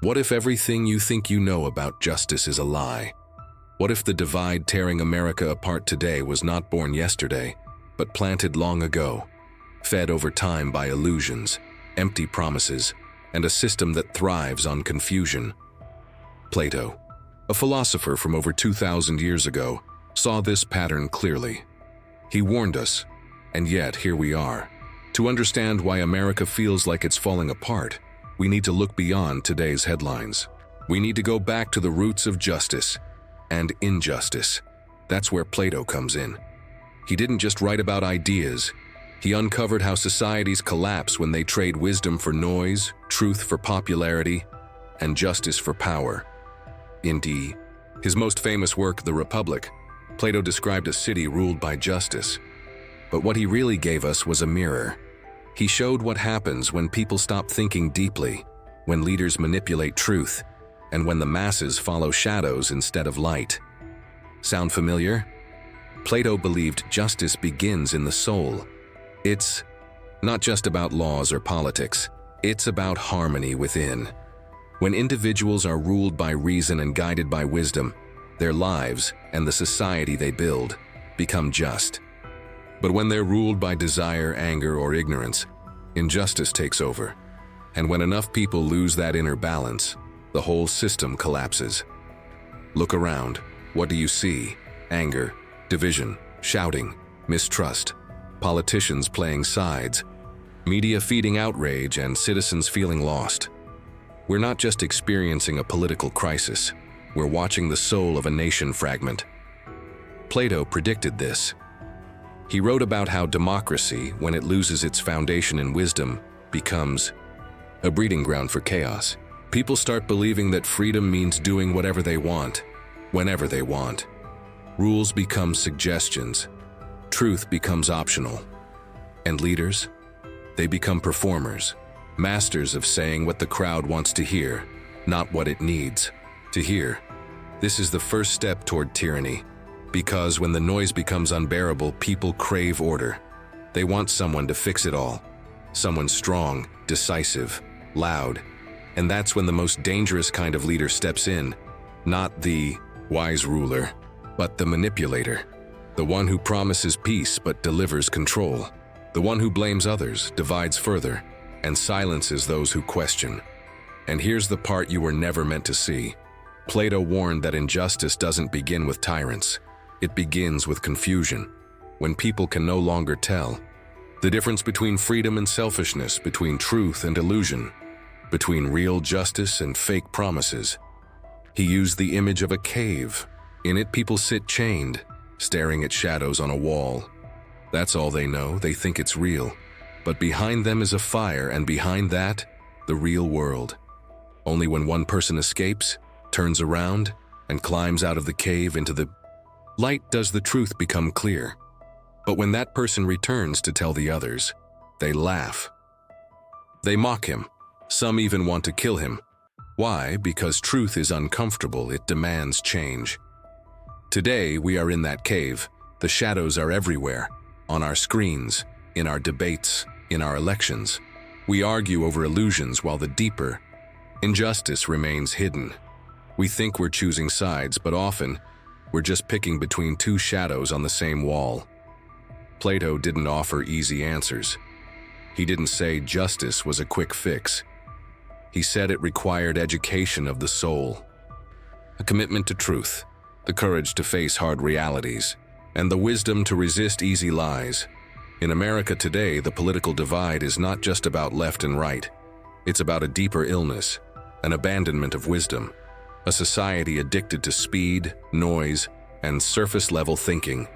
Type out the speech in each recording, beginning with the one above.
What if everything you think you know about justice is a lie? What if the divide tearing America apart today was not born yesterday, but planted long ago, fed over time by illusions, empty promises, and a system that thrives on confusion? Plato, a philosopher from over 2,000 years ago, saw this pattern clearly. He warned us, and yet here we are. To understand why America feels like it's falling apart, we need to look beyond today's headlines. We need to go back to the roots of justice and injustice. That's where Plato comes in. He didn't just write about ideas. He uncovered how societies collapse when they trade wisdom for noise, truth for popularity, and justice for power. In his most famous work, The Republic, Plato described a city ruled by justice. But what he really gave us was a mirror. He showed what happens when people stop thinking deeply, when leaders manipulate truth, and when the masses follow shadows instead of light. Sound familiar? Plato believed justice begins in the soul. It's not just about laws or politics, it's about harmony within. When individuals are ruled by reason and guided by wisdom, their lives and the society they build become just. But when they're ruled by desire, anger, or ignorance, injustice takes over. And when enough people lose that inner balance, the whole system collapses. Look around. What do you see? Anger, division, shouting, mistrust, politicians playing sides, media feeding outrage, and citizens feeling lost. We're not just experiencing a political crisis, we're watching the soul of a nation fragment. Plato predicted this. He wrote about how democracy, when it loses its foundation in wisdom, becomes a breeding ground for chaos. People start believing that freedom means doing whatever they want, whenever they want. Rules become suggestions. Truth becomes optional. And leaders? They become performers, masters of saying what the crowd wants to hear, not what it needs to hear. This is the first step toward tyranny. Because when the noise becomes unbearable, people crave order. They want someone to fix it all. Someone strong, decisive, loud. And that's when the most dangerous kind of leader steps in. Not the wise ruler, but the manipulator. The one who promises peace but delivers control. The one who blames others, divides further, and silences those who question. And here's the part you were never meant to see. Plato warned that injustice doesn't begin with tyrants. It begins with confusion, when people can no longer tell the difference between freedom and selfishness, between truth and illusion, between real justice and fake promises. He used the image of a cave. In it, people sit chained, staring at shadows on a wall. That's all they know. They think it's real. But behind them is a fire, and behind that, the real world. Only when one person escapes, turns around, and climbs out of the cave into the light does the truth become clear. But when that person returns to tell the others, they laugh. They mock him. Some even want to kill him. Why? Because truth is uncomfortable. It demands change. Today, we are in that cave. The shadows are everywhere. On our screens, in our debates, in our elections. We argue over illusions while the deeper injustice remains hidden. We think we're choosing sides, but often, we're just picking between two shadows on the same wall. Plato didn't offer easy answers. He didn't say justice was a quick fix. He said it required education of the soul, a commitment to truth, the courage to face hard realities, and the wisdom to resist easy lies. In America today, the political divide is not just about left and right. It's about a deeper illness, an abandonment of wisdom. A society addicted to speed, noise, and surface-level thinking.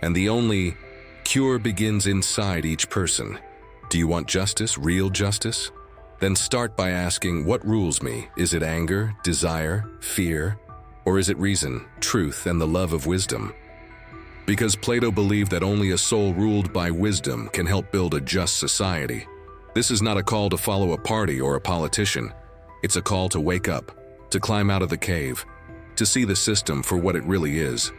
And the only cure begins inside each person. Do you want justice, real justice? Then start by asking, what rules me? Is it anger, desire, fear? Or is it reason, truth, and the love of wisdom? Because Plato believed that only a soul ruled by wisdom can help build a just society. This is not a call to follow a party or a politician. It's a call to wake up, to climb out of the cave, to see the system for what it really is,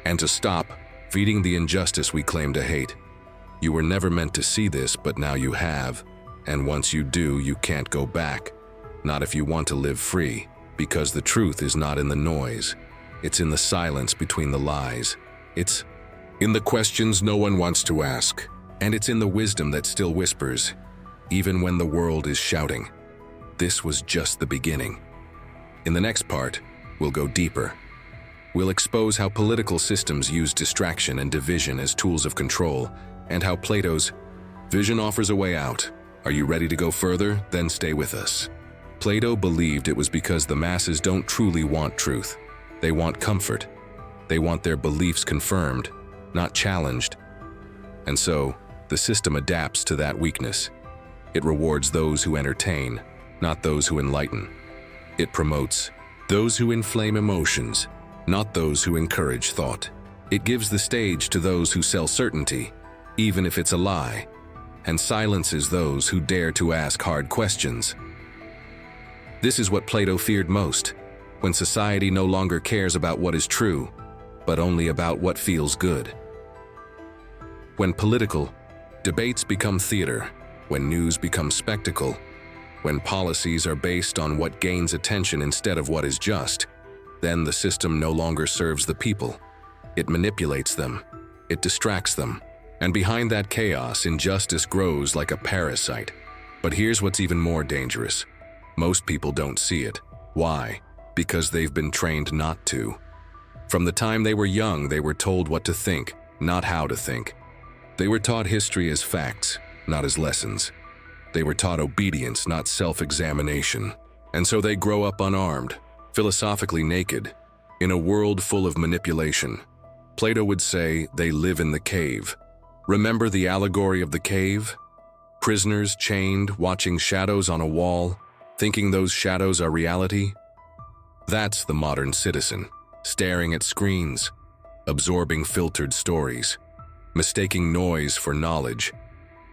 and to stop feeding the injustice we claim to hate. You were never meant to see this, but now you have, and once you do, you can't go back. not if you want to live free, because the truth is not in the noise. It's in the silence between the lies. It's in the questions no one wants to ask. And it's in the wisdom that still whispers, even when the world is shouting. This was just the beginning. In the next part, we'll go deeper. We'll expose how political systems use distraction and division as tools of control, and how Plato's vision offers a way out. Are you ready to go further? Then stay with us. Plato believed it was because the masses don't truly want truth. They want comfort. They want their beliefs confirmed, not challenged. And so, the system adapts to that weakness. It rewards those who entertain, not those who enlighten. It promotes those who inflame emotions, not those who encourage thought. It gives the stage to those who sell certainty, even if it's a lie, and silences those who dare to ask hard questions. This is what Plato feared most, when society no longer cares about what is true, but only about what feels good. When political debates become theater, when news becomes spectacle, when policies are based on what gains attention instead of what is just, then the system no longer serves the people. It manipulates them. It distracts them. And behind that chaos, injustice grows like a parasite. But here's what's even more dangerous. Most people don't see it. Why? Because they've been trained not to. From the time they were young, they were told what to think, not how to think. They were taught history as facts, not as lessons. They were taught obedience, not self-examination. And so they grow up unarmed, philosophically naked, in a world full of manipulation. Plato would say they live in the cave. Remember the allegory of the cave? Prisoners chained, watching shadows on a wall, thinking those shadows are reality? That's the modern citizen, staring at screens, absorbing filtered stories, mistaking noise for knowledge.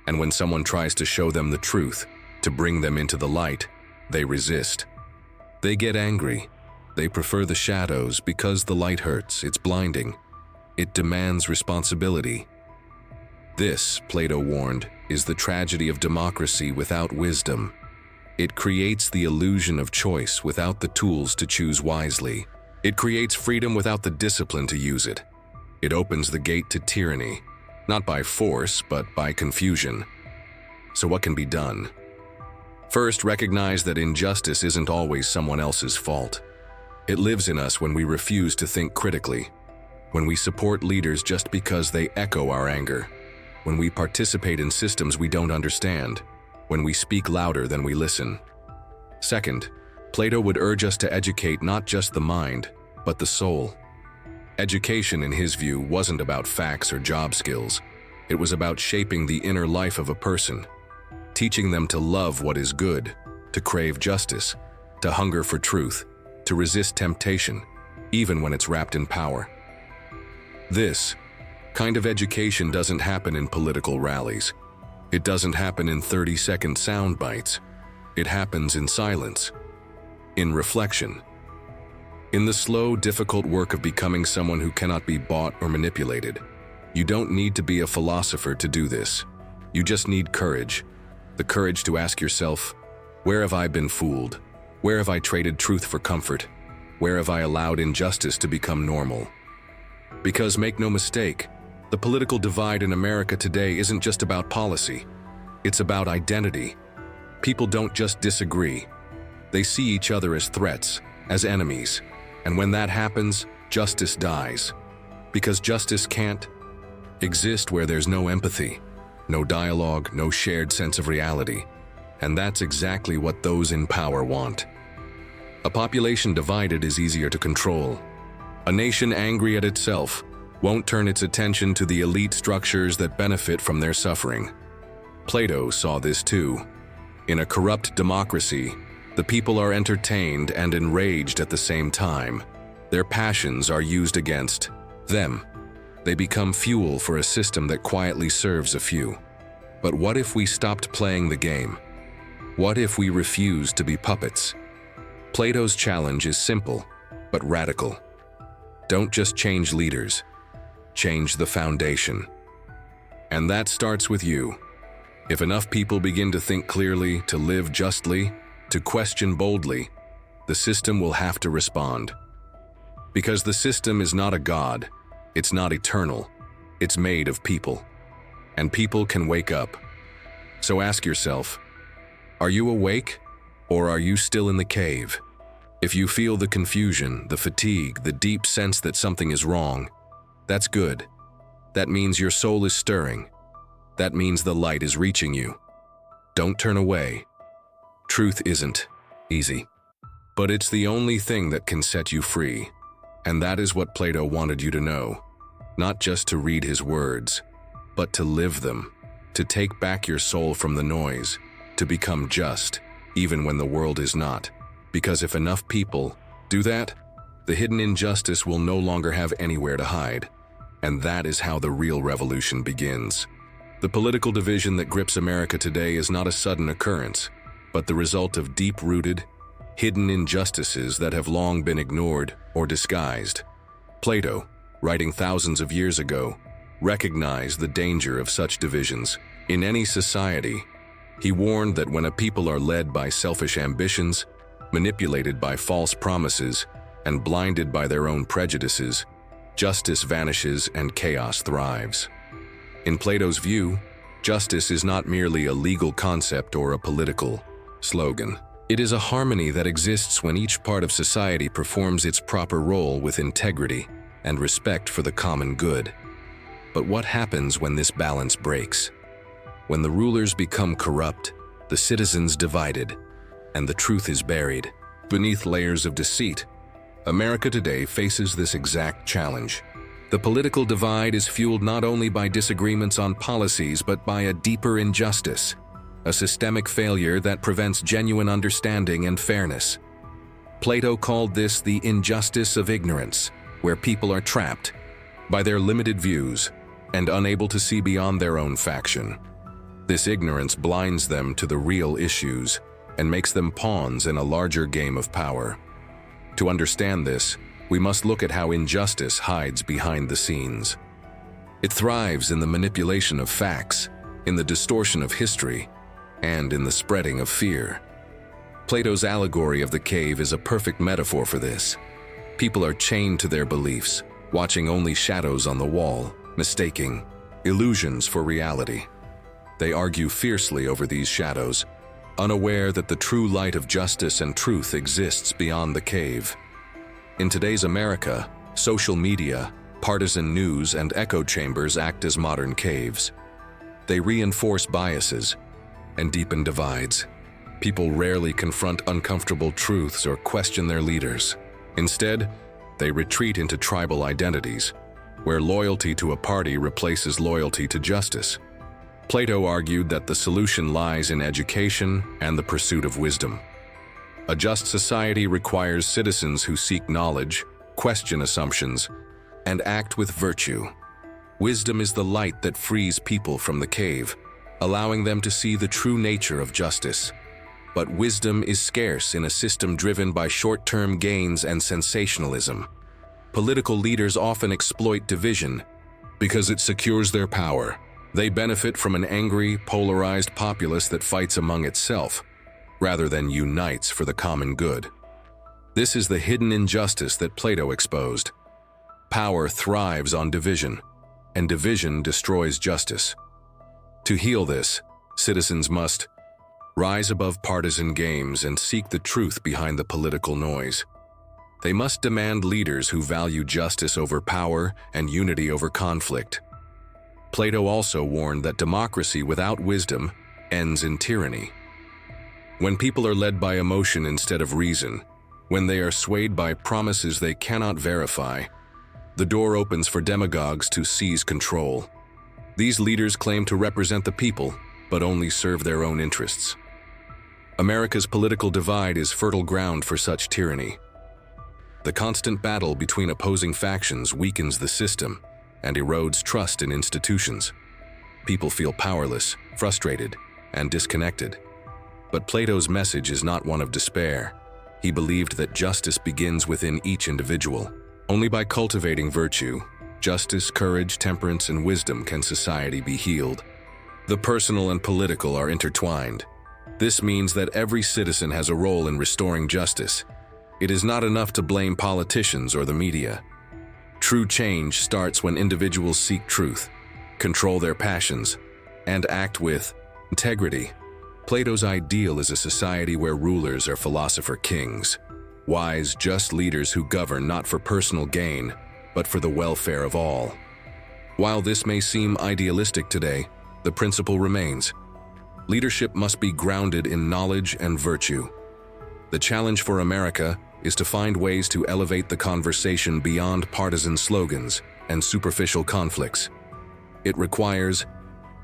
And when someone tries to show them the truth, to bring them into the light, they resist. They get angry. They prefer the shadows because the light hurts, it's blinding. It demands responsibility. This, Plato warned, is the tragedy of democracy without wisdom. It creates the illusion of choice without the tools to choose wisely. It creates freedom without the discipline to use it. It opens the gate to tyranny, not by force, but by confusion. So what can be done? First, recognize that injustice isn't always someone else's fault. It lives in us when we refuse to think critically, when we support leaders just because they echo our anger, when we participate in systems we don't understand, when we speak louder than we listen. Second, Plato would urge us to educate not just the mind, but the soul. Education, in his view, wasn't about facts or job skills. It was about shaping the inner life of a person, teaching them to love what is good, to crave justice, to hunger for truth, to resist temptation, even when it's wrapped in power. This kind of education doesn't happen in political rallies. It doesn't happen in 30-second sound bites. It happens in silence, in reflection, in the slow, difficult work of becoming someone who cannot be bought or manipulated. You don't need to be a philosopher to do this. You just need courage. The courage to ask yourself, where have I been fooled? Where have I traded truth for comfort? Where have I allowed injustice to become normal? Because make no mistake, the political divide in America today isn't just about policy. It's about identity. People don't just disagree. They see each other as threats, as enemies. And when that happens, justice dies. Because justice can't exist where there's no empathy, no dialogue, no shared sense of reality. And that's exactly what those in power want. A population divided is easier to control. A nation angry at itself won't turn its attention to the elite structures that benefit from their suffering. Plato saw this too. In a corrupt democracy, the people are entertained and enraged at the same time. Their passions are used against them. They become fuel for a system that quietly serves a few. But what if we stopped playing the game? What if we refused to be puppets? Plato's challenge is simple, but radical. Don't just change leaders, change the foundation. And that starts with you. If enough people begin to think clearly, to live justly, To question boldly, the system will have to respond. Because the system is not a god, it's not eternal, it's made of people. And people can wake up. So ask yourself, are you awake, or are you still in the cave? If you feel the confusion, the fatigue, the deep sense that something is wrong, that's good. That means your soul is stirring. That means the light is reaching you. Don't turn away. Truth isn't easy, but it's the only thing that can set you free. And that is what Plato wanted you to know. Not just to read his words, but to live them, to take back your soul from the noise, to become just, even when the world is not. Because if enough people do that, the hidden injustice will no longer have anywhere to hide. And that is how the real revolution begins. The political division that grips America today is not a sudden occurrence, but the result of deep-rooted, hidden injustices that have long been ignored or disguised. Plato, writing thousands of years ago, recognized the danger of such divisions. In any society, he warned that when a people are led by selfish ambitions, manipulated by false promises, and blinded by their own prejudices, justice vanishes and chaos thrives. In Plato's view, justice is not merely a legal concept or a political slogan. It is a harmony that exists when each part of society performs its proper role with integrity and respect for the common good. But what happens when this balance breaks? When the rulers become corrupt, the citizens divided, and the truth is buried beneath layers of deceit. America today faces this exact challenge. The political divide is fueled not only by disagreements on policies, but by a deeper injustice, a systemic failure that prevents genuine understanding and fairness. Plato called this the injustice of ignorance, where people are trapped by their limited views and unable to see beyond their own faction. This ignorance blinds them to the real issues and makes them pawns in a larger game of power. To understand this, we must look at how injustice hides behind the scenes. It thrives in the manipulation of facts, in the distortion of history, and in the spreading of fear. Plato's allegory of the cave is a perfect metaphor for this. People are chained to their beliefs, watching only shadows on the wall, mistaking illusions for reality. They argue fiercely over these shadows, unaware that the true light of justice and truth exists beyond the cave. In today's America, social media, partisan news, and echo chambers act as modern caves. They reinforce biases and deepen divides. People rarely confront uncomfortable truths or question their leaders. Instead, they retreat into tribal identities, where loyalty to a party replaces loyalty to justice. Plato argued that the solution lies in education and the pursuit of wisdom. A just society requires citizens who seek knowledge, question assumptions, and act with virtue. Wisdom is the light that frees people from the cave, allowing them to see the true nature of justice. But wisdom is scarce in a system driven by short-term gains and sensationalism. Political leaders often exploit division because it secures their power. They benefit from an angry, polarized populace that fights among itself, rather than unites for the common good. This is the hidden injustice that Plato exposed. Power thrives on division, and division destroys justice. To heal this, citizens must rise above partisan games and seek the truth behind the political noise. They must demand leaders who value justice over power and unity over conflict. Plato also warned that democracy without wisdom ends in tyranny. When people are led by emotion instead of reason, when they are swayed by promises they cannot verify, the door opens for demagogues to seize control. These leaders claim to represent the people, but only serve their own interests. America's political divide is fertile ground for such tyranny. The constant battle between opposing factions weakens the system and erodes trust in institutions. People feel powerless, frustrated, and disconnected. But Plato's message is not one of despair. He believed that justice begins within each individual. Only by cultivating virtue, justice, courage, temperance, and wisdom can society be healed. The personal and political are intertwined. This means that every citizen has a role in restoring justice. It is not enough to blame politicians or the media. True change starts when individuals seek truth, control their passions, and act with integrity. Plato's ideal is a society where rulers are philosopher kings, wise, just leaders who govern not for personal gain, but for the welfare of all. While this may seem idealistic today, the principle remains. Leadership must be grounded in knowledge and virtue. The challenge for America is to find ways to elevate the conversation beyond partisan slogans and superficial conflicts. It requires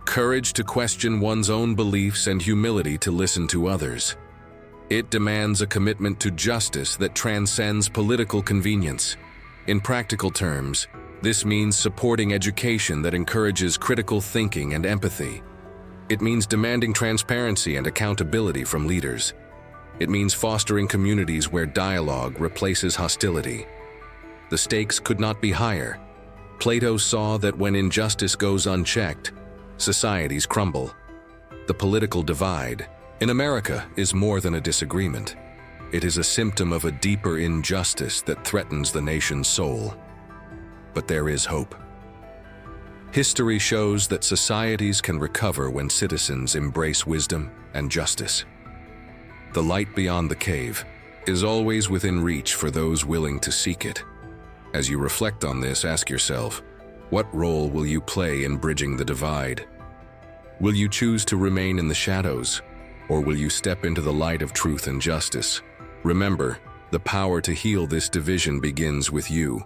courage to question one's own beliefs and humility to listen to others. It demands a commitment to justice that transcends political convenience. In practical terms, this means supporting education that encourages critical thinking and empathy. It means demanding transparency and accountability from leaders. It means fostering communities where dialogue replaces hostility. The stakes could not be higher. Plato saw that when injustice goes unchecked, societies crumble. The political divide in America is more than a disagreement. It is a symptom of a deeper injustice that threatens the nation's soul. But there is hope. History shows that societies can recover when citizens embrace wisdom and justice. The light beyond the cave is always within reach for those willing to seek it. As you reflect on this, ask yourself, what role will you play in bridging the divide? Will you choose to remain in the shadows, or will you step into the light of truth and justice? Remember, the power to heal this division begins with you.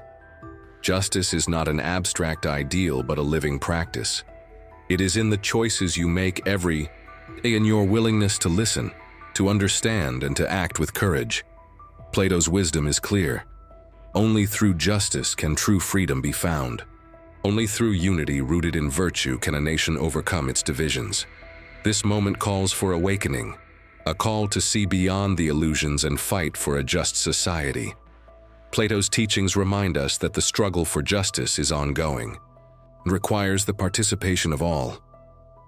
Justice is not an abstract ideal but a living practice. It is in the choices you make every day, in your willingness to listen, to understand, and to act with courage. Plato's wisdom is clear. Only through justice can true freedom be found. Only through unity rooted in virtue can a nation overcome its divisions. This moment calls for awakening, a call to see beyond the illusions and fight for a just society. Plato's teachings remind us that the struggle for justice is ongoing and requires the participation of all.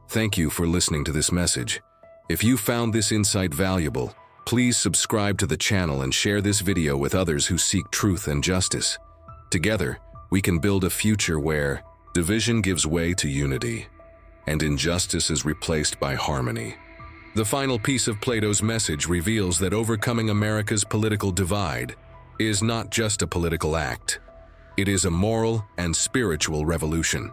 Thank you for listening to this message. If you found this insight valuable, please subscribe to the channel and share this video with others who seek truth and justice. Together, we can build a future where division gives way to unity and injustice is replaced by harmony. The final piece of Plato's message reveals that overcoming America's political divide is not just a political act. It is a moral and spiritual revolution.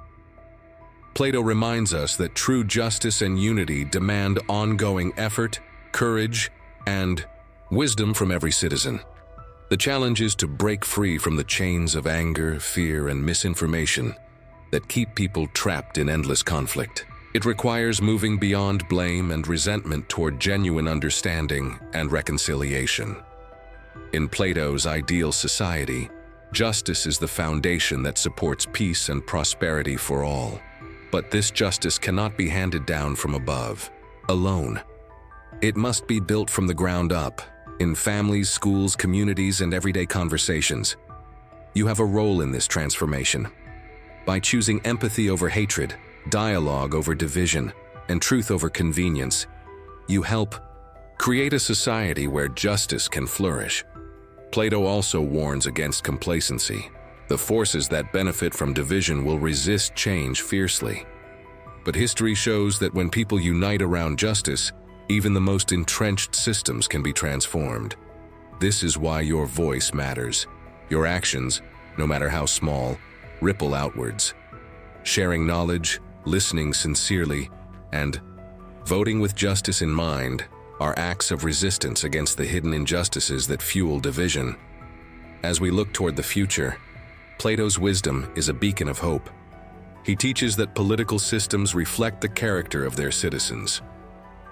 Plato reminds us that true justice and unity demand ongoing effort, courage, and wisdom from every citizen. The challenge is to break free from the chains of anger, fear, and misinformation that keep people trapped in endless conflict. It requires moving beyond blame and resentment toward genuine understanding and reconciliation. In Plato's ideal society, justice is the foundation that supports peace and prosperity for all. But this justice cannot be handed down from above, alone. It must be built from the ground up, in families, schools, communities, and everyday conversations. You have a role in this transformation. By choosing empathy over hatred, dialogue over division, and truth over convenience, you help create a society where justice can flourish. Plato also warns against complacency. The forces that benefit from division will resist change fiercely. But history shows that when people unite around justice, even the most entrenched systems can be transformed. This is why your voice matters. Your actions, no matter how small, ripple outwards. Sharing knowledge, listening sincerely, and voting with justice in mind are acts of resistance against the hidden injustices that fuel division. As we look toward the future, Plato's wisdom is a beacon of hope. He teaches that political systems reflect the character of their citizens.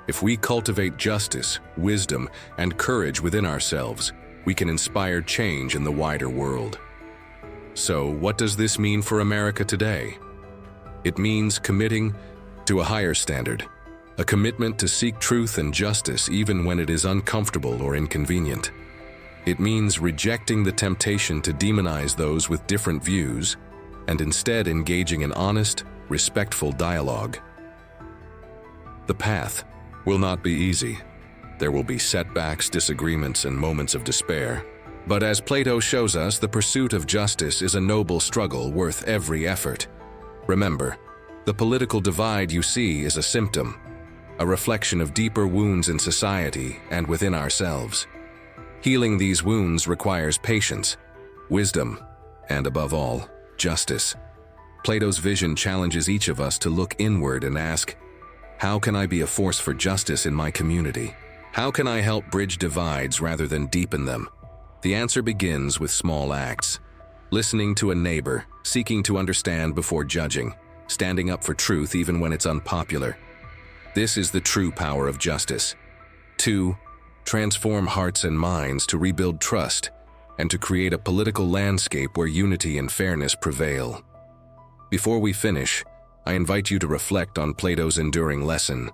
If we cultivate justice, wisdom, and courage within ourselves, we can inspire change in the wider world. So, what does this mean for America today? It means committing to a higher standard, a commitment to seek truth and justice even when it is uncomfortable or inconvenient. It means rejecting the temptation to demonize those with different views and instead engaging in honest, respectful dialogue. The path will not be easy. There will be setbacks, disagreements, and moments of despair. But as Plato shows us, the pursuit of justice is a noble struggle worth every effort. Remember, the political divide you see is a symptom, a reflection of deeper wounds in society and within ourselves. Healing these wounds requires patience, wisdom, and above all, justice. Plato's vision challenges each of us to look inward and ask, how can I be a force for justice in my community? How can I help bridge divides rather than deepen them? The answer begins with small acts. Listening to a neighbor, seeking to understand before judging, standing up for truth even when it's unpopular. This is the true power of justice. 2. Transform hearts and minds to rebuild trust and to create a political landscape where unity and fairness prevail. Before we finish, I invite you to reflect on Plato's enduring lesson.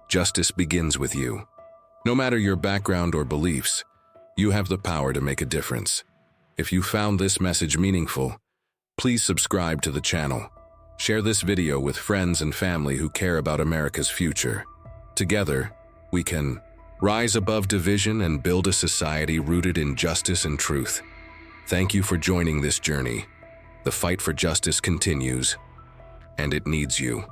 Justice begins with you. No matter your background or beliefs, you have the power to make a difference. If you found this message meaningful, please subscribe to the channel. Share this video with friends and family who care about America's future. Together, we can rise above division and build a society rooted in justice and truth. Thank you for joining this journey. The fight for justice continues, and it needs you.